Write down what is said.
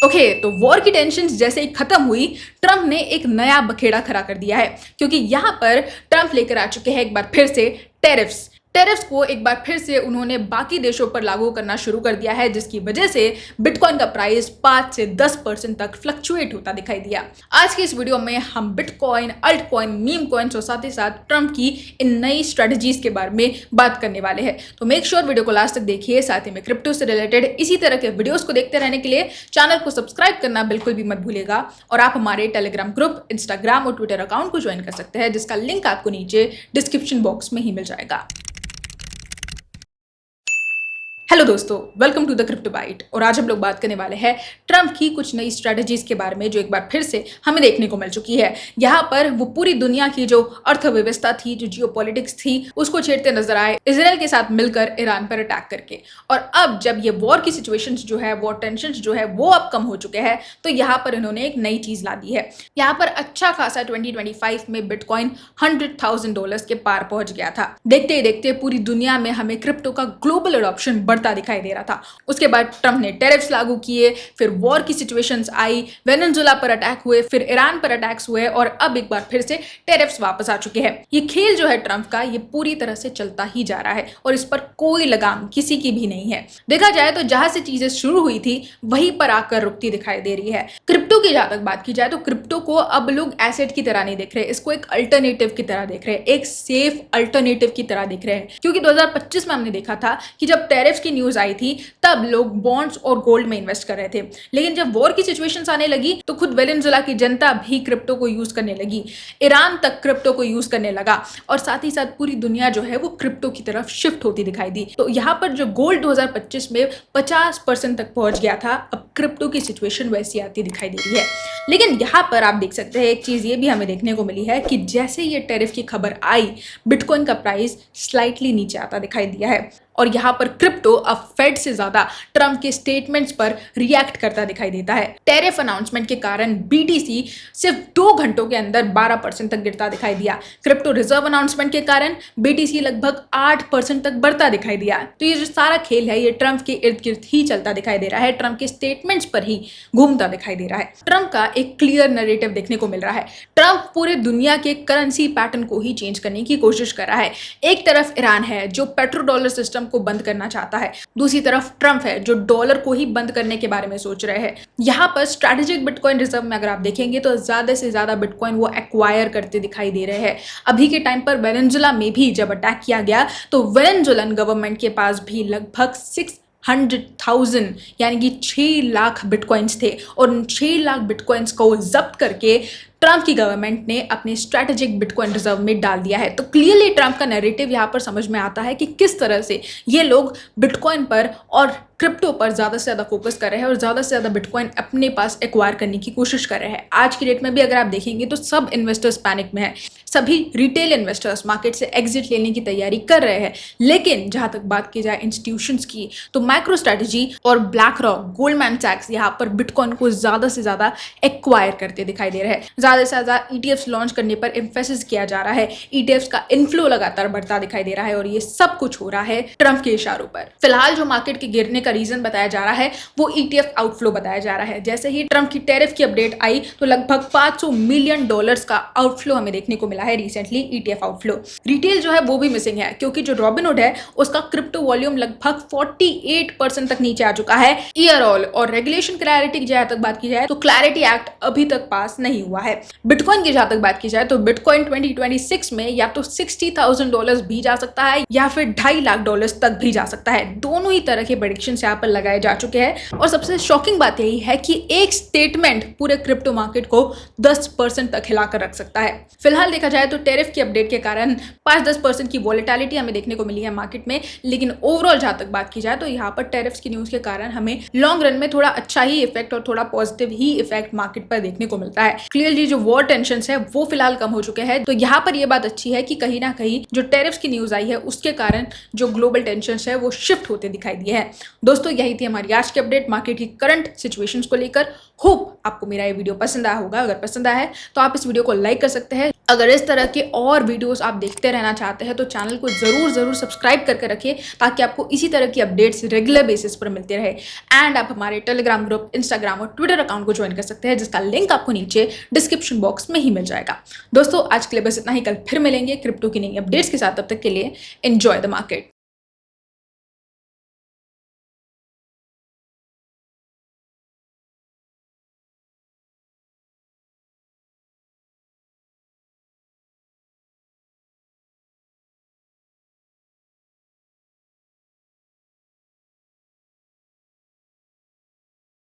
Okay, तो war की tension जैसे ही खत्म हुई, ट्रंप ने एक नया बखेड़ा खड़ा कर दिया है, क्योंकि यहां पर ट्रंप लेकर आ चुके हैं एक बार फिर से टैरिफ्स को एक बार फिर से उन्होंने बाकी देशों पर लागू करना शुरू कर दिया है, जिसकी वजह से बिटकॉइन का प्राइस 5 से 10% तक फ्लक्चुएट होता दिखाई दिया। आज की इस वीडियो में हम bitcoin, alt coin, meme coins और साथ ही साथ ट्रंप की इन नई स्ट्रेटजीज के बारे में बात करने वाले हैं। तो मेक श्योर वीडियो को लास्ट तक देखिए। साथ ही में क्रिप्टो से रिलेटेड इसी तरह के वीडियोस को देखते रहने के लिए चैनल को सब्सक्राइब करना बिल्कुल भी मत भूलिएगा। और आप हमारे टेलीग्राम ग्रुप, इंस्टाग्राम और ट्विटर अकाउंट को ज्वाइन कर सकते हैं, जिसका लिंक आपको नीचे डिस्क्रिप्शन बॉक्स में ही मिल जाएगा। हेलो दोस्तों, welcome to the Crypto Byte. और आज हम लोग बात करने वाले हैं ट्रंप की कुछ नई स्ट्रेटजीज के बारे में, जो एक बार फिर से हमें देखने को मिल चुकी है। यहाँ पर वो पूरी दुनिया की जो अर्थव्यवस्था थी, जो जियोपॉलिटिक्स थी, उसको छेड़ते नजर आए, इजराइल के साथ मिलकर ईरान पर अटैक करके। और अब जब ये वॉर की सिचुएशन जो है, वॉर टेंशन जो है, वो अब कम हो चुके हैं, तो यहाँ पर इन्होंने एक नई चीज ला दी है। यहाँ पर अच्छा खासा 2025 में बिटकॉइन $100,000 के पार पहुंच गया था। देखते ही देखते पूरी दुनिया में हमें क्रिप्टो का ग्लोबल एडॉप्शन दिखाई दे रहा था। उसके बाद ट्रंप ने टैरिफ्स लागू किए, फिर वॉर की सिचुएशंस आई, वेनेजुएला पर अटैक हुए, फिर ईरान पर अटैक्स हुए और अब एक बार फिर से टैरिफ्स वापस आ चुके हैं। ये खेल जो है ट्रंप का, ये पूरी तरह से चलता ही जा रहा है और इस पर कोई लगाम किसी की भी नहीं है। देखा जाए तो जहां से चीजें शुरू हुई थी वहीं पर आकर रुकती दिखाई दे रही है। क्रिप्टो की जहां तक बात की जाए तो क्रिप्टो को अब लोग एसेट की तरह नहीं देख रहे, इसको एक अल्टरनेटिव की तरह देख रहे हैं, एक सेफ अल्टरनेटिव की तरह देख रहे हैं। क्योंकि 2025 में हमने देखा था कि जब टैरिफ्स की न्यूज आई थी तब लोग बॉन्ड्स और गोल्ड में इन्वेस्ट कर रहे थे, लेकिन जब वॉर की सिचुएशंस आने लगी तो खुद वेनेजुएला की जनता भी क्रिप्टो को यूज करने लगी, ईरान तक क्रिप्टो को यूज करने लगा और साथ ही साथ पूरी दुनिया जो है वो क्रिप्टो की तरफ शिफ्ट होती दिखाई दी। तो यहाँ पर जो गोल्ड 2025 में 50% तक पहुंच गया था, अब क्रिप्टो की सिचुएशन वैसी आती दिखाई दे रही है। लेकिन यहाँ पर आप देख सकते हैं एक चीज ये भी हमें देखने को मिली है कि जैसे ये टैरिफ की खबर आई, बिटकॉइन का प्राइस स्लाइटली नीचे आता दिखाई दिया है और यहाँ पर क्रिप्टो अब फेड से ज्यादा ट्रंप के स्टेटमेंट्स पर रिएक्ट करता दिखाई देता है। टैरिफ अनाउंसमेंट के कारण बीटीसी सिर्फ 2 घंटों के अंदर 12% तक गिरता दिखाई दिया। क्रिप्टो रिजर्व अनाउंसमेंट के कारण बीटीसी लगभग 8% तक बढ़ता दिखाई दिया। तो ये जो सारा खेल है, ये ट्रंप के इर्द गिर्द ही चलता दिखाई दे रहा है, ट्रंप के स्टेटमेंट्स पर ही घूमता दिखाई दे रहा है। ट्रंप का एक क्लियर नैरेटिव देखने को मिल रहा है। ट्रंप पूरे दुनिया के करेंसी पैटर्न को ही चेंज करने की कोशिश कर रहा है। एक तरफ ईरान है जो पेट्रो डॉलर सिस्टम को बंद करना चाहता है, दूसरी तरफ ट्रंप है जो डॉलर को ही बंद करने के बारे में सोच रहे हैं। यहाँ पर स्ट्रैटेजिक बिटकॉइन रिजर्व में अगर आप देखेंगे तो ज्यादा से ज्यादा बिटकॉइन वो एक्वायर करते दिखाई दे रहे हैं। अभी के टाइम पर वेनेजुएला में भी जब अटैक किया गया तो वेनेजुएलन गवर्नमेंट के पास भी लगभग 600,000 यानी कि 6 लाख बिटकॉइंस थे और उन 6 लाख बिटकॉइंस को जब्त करके ट्रंप की गवर्नमेंट ने अपने स्ट्रैटेजिक बिटकॉइन रिजर्व में डाल दिया है। तो क्लियरली ट्रंप का नैरेटिव यहाँ पर समझ में आता है कि किस तरह से ये लोग बिटकॉइन पर और क्रिप्टो पर ज्यादा से ज्यादा फोकस कर रहे हैं और ज्यादा से ज्यादा बिटकॉइन अपने पास एक्वायर करने की कोशिश कर रहे हैं। आज की डेट में भी अगर आप देखेंगे तो सब इन्वेस्टर्स पैनिक में है, सभी रिटेल इन्वेस्टर्स मार्केट से एग्जिट लेने की तैयारी कर रहे हैं। लेकिन जहां तक बात की जाए इंस्टीट्यूशंस की, तो माइक्रो स्ट्रैटेजी और ब्लैक रॉक, गोल्डमैन सैक्स यहाँ पर बिटकॉइन को ज्यादा से ज्यादा एक्वायर करते दिखाई दे रहे हैं। ज्यादा से ज्यादा ईटीएफ्स लॉन्च करने पर एम्फेसिस किया जा रहा है, ईटीएफ्स का इनफ्लो लगातार बढ़ता दिखाई दे रहा है और ये सब कुछ हो रहा है ट्रंप के इशारों पर। फिलहाल जो मार्केट के गिरने का रीजन बताया जा रहा है वो ईटीएफ आउटफ्लो बताया जा रहा है। जैसे ही ट्रंप की टैरिफ की अपडेट आई तो लगभग $500 मिलियन का आउटफ्लो हमें देखने को मिला है रिसेंटली, ईटीएफ आउटफ्लो। रिटेल जो है वो भी मिसिंग है, क्योंकि जो रॉबिनहुड है उसका क्रिप्टो वॉल्यूम लगभग 48% तक नीचे आ चुका है ईयर ऑल। और रेगुलेशन क्लैरिटी की जहां तक बात की जाए तो क्लैरिटी एक्ट अभी तक पास नहीं हुआ है। बिटकॉइन की जहां तक बात की जाए तो बिटकॉइन 2026 में या तो $60,000 भी जा सकता है या फिर $2.5 लाख तक भी जा सकता है। दोनों ही तरह के प्रेडिक्शन यहाँ पर लगाए जा चुके हैं और सबसे शॉकिंग बात यही है कि एक स्टेटमेंट पूरे क्रिप्टो मार्केट को 10% तक हिलाकर रख सकता है। फिलहाल देखा जाए तो टैरिफ की अपडेट के कारण 5-10% की वॉलेटिलिटी हमें देखने को मिली है मार्केट में, लेकिन ओवरऑल जहां तक बात की जाए तो यहाँ पर टैरिफ्स की न्यूज के कारण हमें लॉन्ग रन में थोड़ा अच्छा ही इफेक्ट और थोड़ा पॉजिटिव ही इफेक्ट मार्केट पर देखने को मिलता है। क्लियरली जो वॉर टेंशन है वो फिलहाल कम हो चुके हैं। तो यहाँ पर ये बात अच्छी है कि कहीं ना कहीं जो टेरिफ्स की न्यूज आई है उसके कारण जो ग्लोबल टेंशन है वो शिफ्ट होते दिखाई दिए हैं। दोस्तों यही थी हमारी आज की अपडेट मार्केट की करंट सिचुएशंस को लेकर। होप आपको मेरा ये वीडियो पसंद आया होगा। अगर पसंद आया है तो आप इस वीडियो को लाइक कर सकते हैं। अगर इस तरह के और वीडियोस आप देखते रहना चाहते हैं तो चैनल को जरूर सब्सक्राइब करके रखिए ताकि आपको इसी तरह की अपडेट्स रेगुलर बेसिस पर मिलते रहे। एंड आप हमारे टेलीग्राम ग्रुप, इंस्टाग्राम और ट्विटर अकाउंट को ज्वाइन कर सकते हैं जिसका लिंक आपको नीचे डिस्क्रिप्शन बॉक्स में ही मिल जाएगा। दोस्तों आज के लिए बस इतना ही। कल फिर मिलेंगे क्रिप्टो की नई अपडेट्स के साथ। तब तक के लिए एंजॉय द मार्केट।